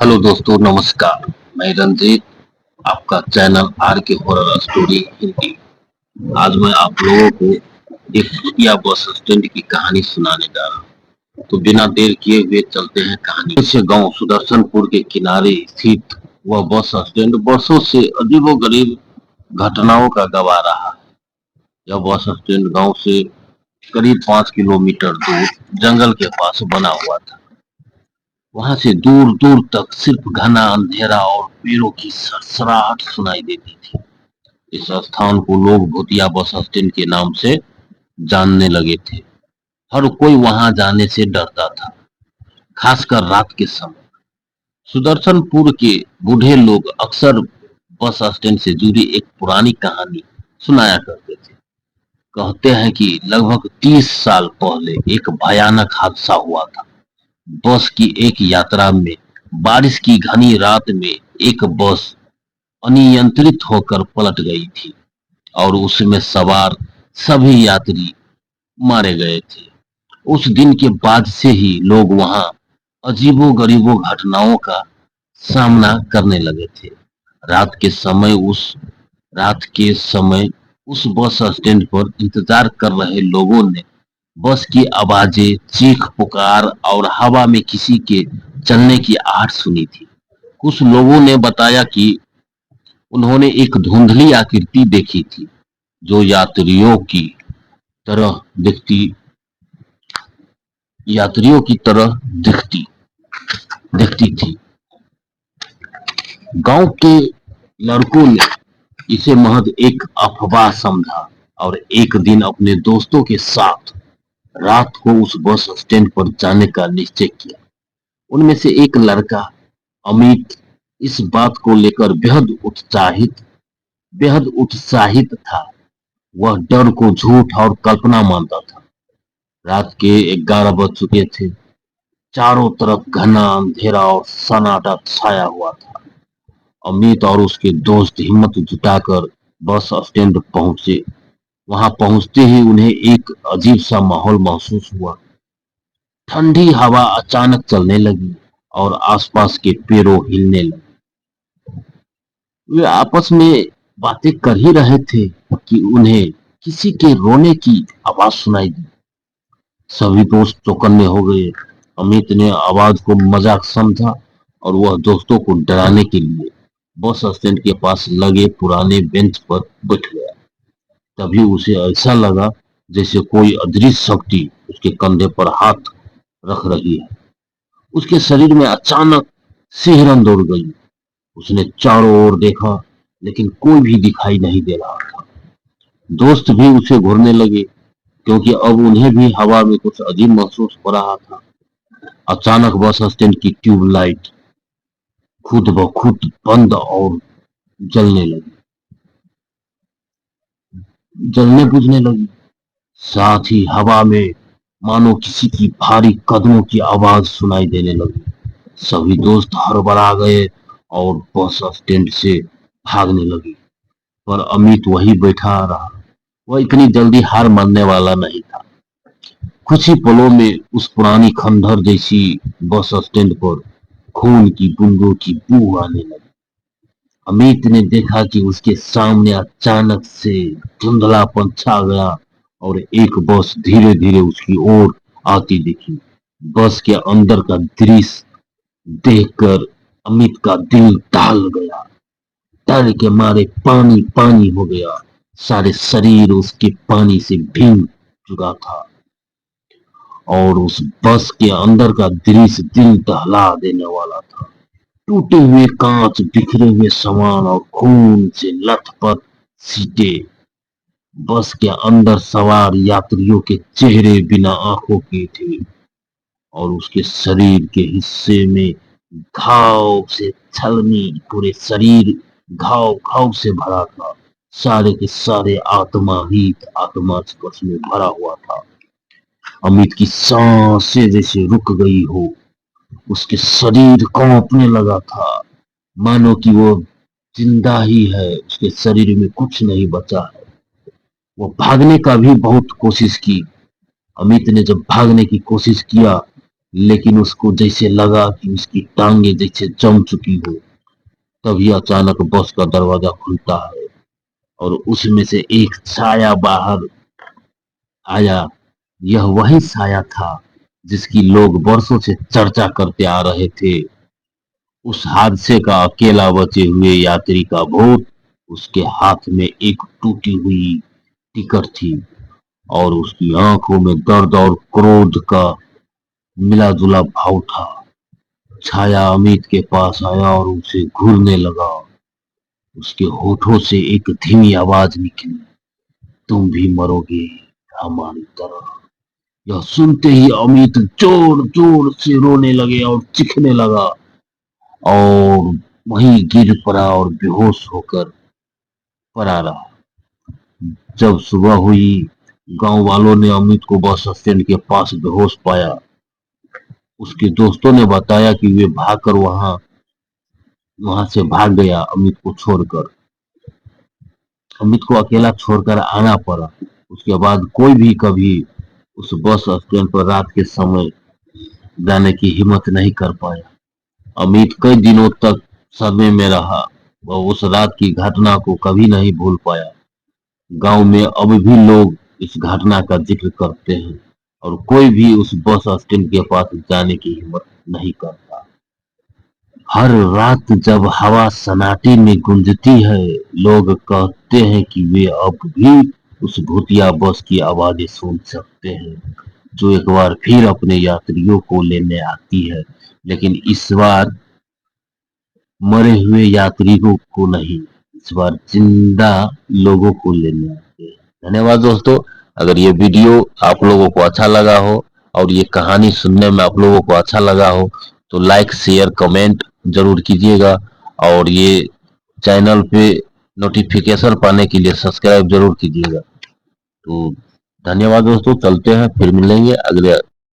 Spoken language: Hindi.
हेलो दोस्तों, नमस्कार। मैं रंजीत, आपका चैनल आर के हॉरर स्टोरी हिंदी। आज मैं आप लोगों को एक भूतिया बस स्टैंड की कहानी सुनाने जा रहा हूँ। तो बिना देर किए हुए चलते हैं कहानी से। गांव सुदर्शनपुर के किनारे स्थित वह बस स्टैंड वर्षों से अजीबोगरीब घटनाओं का गवाह रहा है। यह बस स्टैंड गांव से करीब 5 किलोमीटर दूर जंगल के पास बना हुआ था। वहां से दूर दूर तक सिर्फ घना अंधेरा और पेड़ों की सरसराहट सुनाई देती थी। इस स्थान को लोग भूतिया बस स्टैंड के नाम से जानने लगे थे। हर कोई वहां जाने से डरता था, खासकर रात के समय। सुदर्शनपुर के बूढ़े लोग अक्सर बस स्टैंड से जुड़ी एक पुरानी कहानी सुनाया करते थे। कहते हैं कि लगभग 30 साल पहले एक भयानक हादसा हुआ था। बस की एक यात्रा में बारिश की घनी रात में एक बस अनियंत्रित होकर पलट गई थी और उसमें सवार सभी यात्री मारे गए थे। उस दिन के बाद से ही लोग वहां अजीबो गरीबो घटनाओं का सामना करने लगे थे। रात के समय उस रात के समय उस बस स्टैंड पर इंतजार कर रहे लोगों ने बस की आवाजें, चीख पुकार और हवा में किसी के चलने की आहट सुनी थी। कुछ लोगों ने बताया कि उन्होंने एक धुंधली आकृति देखी थी जो तरह दिखती यात्रियों की तरह दिखती दिखती थी। गांव के लड़कों ने इसे महज एक अफवाह समझा और एक दिन अपने दोस्तों के साथ रात को उस बस स्टैंड पर जाने का निश्चय किया। उनमें से एक लड़का अमित इस बात को लेकर बेहद उत्साहित था। वह डर को झूठ और कल्पना मानता था। रात के 11 बज चुके थे। चारों तरफ घना अंधेरा और सन्नाटा छाया हुआ था। अमित और उसके दोस्त हिम्मत जुटाकर बस स्टैंड पहुंचे। वहां पहुंचते ही उन्हें एक अजीब सा माहौल महसूस हुआ। ठंडी हवा अचानक चलने लगी और आसपास के पेड़ों हिलने लगे। वे आपस में बातें कर ही रहे थे कि उन्हें किसी के रोने की आवाज सुनाई दी। सभी दोस्त चौकन्ने हो गए। अमित ने आवाज को मजाक समझा और वह दोस्तों को डराने के लिए बस स्टैंड के पास लगे पुराने बेंच पर बैठ गया। तभी उसे ऐसा लगा जैसे कोई अदृश्य शक्ति उसके कंधे पर हाथ रख रही है। उसके शरीर में अचानक सिहरन दौड़ गई। उसने चारों ओर देखा, लेकिन कोई भी दिखाई नहीं दे रहा था। दोस्त भी उसे घूरने लगे, क्योंकि अब उन्हें भी हवा में कुछ अजीब महसूस हो रहा था। अचानक बस स्टैंड की ट्यूबलाइट खुद ब खुद बंद और जलने लगी जलने बुझने लगी। साथ ही हवा में मानो किसी की भारी कदमों की आवाज सुनाई देने लगी। सभी दोस्त हड़बड़ा गए और बस स्टैंड से भागने लगे, पर अमित वही बैठा रहा। वह इतनी जल्दी हार मानने वाला नहीं था। कुछ ही पलों में उस पुरानी खंडहर जैसी बस स्टैंड पर खून की बूंदों की बू आने लगी। अमित ने देखा कि उसके सामने अचानक से धुंधलापन छा गया और एक बस धीरे धीरे उसकी ओर आती दिखी। बस के अंदर का दृश्य देखकर अमित का दिल दहल गया। डर के मारे पानी पानी हो गया। सारे शरीर उसके पानी से भीग चुका था और उस बस के अंदर का दृश्य दिल दहला देने वाला था। टूटे हुए कांच, बिखरे हुए सामान और खून से लथपथ सीटें। बस के अंदर सवार यात्रियों के चेहरे बिना आंखों के थे और उसके शरीर के हिस्से में घाव से छलनी पूरे शरीर घाव घाव से भरा था। सारे के सारे आत्मा स्पर्श में भरा हुआ था। अमित की सांसें जैसे रुक गई हो। उसके शरीर कांपने लगा था, मानो कि वो जिंदा ही है। उसके शरीर में कुछ नहीं बचा है। वो भागने का भी बहुत कोशिश की। अमित ने जब भागने की कोशिश किया लेकिन उसको जैसे लगा कि उसकी टांगे जैसे जम चुकी हो, तभी अचानक बस का दरवाजा खुलता है और उसमें से एक साया बाहर आया। यह वही साया था जिसकी लोग वर्षों से चर्चा करते आ रहे थे। उस हादसे का अकेला बचे हुए यात्री का भूत, उसके हाथ में एक टूटी हुई टिकट थी और उसकी आंखों में दर्द और क्रोध का मिला जुला भाव था। छाया अमित के पास आया और उसे घूरने लगा। उसके होठों से एक धीमी आवाज निकली, तुम भी मरोगे हमारी तरह। यह सुनते ही अमित जोर जोर से रोने लगे और चीखने लगा और वहीं गिर पड़ा और बेहोश होकर पड़ा रहा। जब सुबह हुई, गांव वालों ने अमित को बस स्टैंड के पास बेहोश पाया। उसके दोस्तों ने बताया कि वे भागकर वहां वहां से भाग गया अमित को छोड़कर। अमित को अकेला छोड़कर आना पड़ा। उसके बाद कोई भी कभी उस बस स्टैंड पर रात के समय जाने की हिम्मत नहीं कर पाया। अमित कई दिनों तक सदमे में रहा। वह उस रात की घटना को कभी नहीं भूल पाया। गांव में अब भी लोग इस घटना का जिक्र करते हैं और कोई भी उस बस स्टैंड के पास जाने की हिम्मत नहीं करता। हर रात जब हवा सन्नाटे में गूंजती है, लोग कहते हैं कि वे अब भी उस भूतिया बस की आवाजें सुन सकते हैं, जो एक बार फिर अपने यात्रियों को लेने आती है। लेकिन इस बार मरे हुए यात्रियों को नहीं, इस बार जिंदा लोगों को लेने आते हैं। धन्यवाद दोस्तों। अगर ये वीडियो आप लोगों को अच्छा लगा हो और ये कहानी सुनने में आप लोगों को अच्छा लगा हो तो लाइक शेयर कमेंट जरूर कीजिएगा और ये चैनल पे नोटिफिकेशन पाने के लिए सब्सक्राइब जरूर कीजिएगा। तो धन्यवाद दोस्तों, चलते हैं, फिर मिलेंगे अगले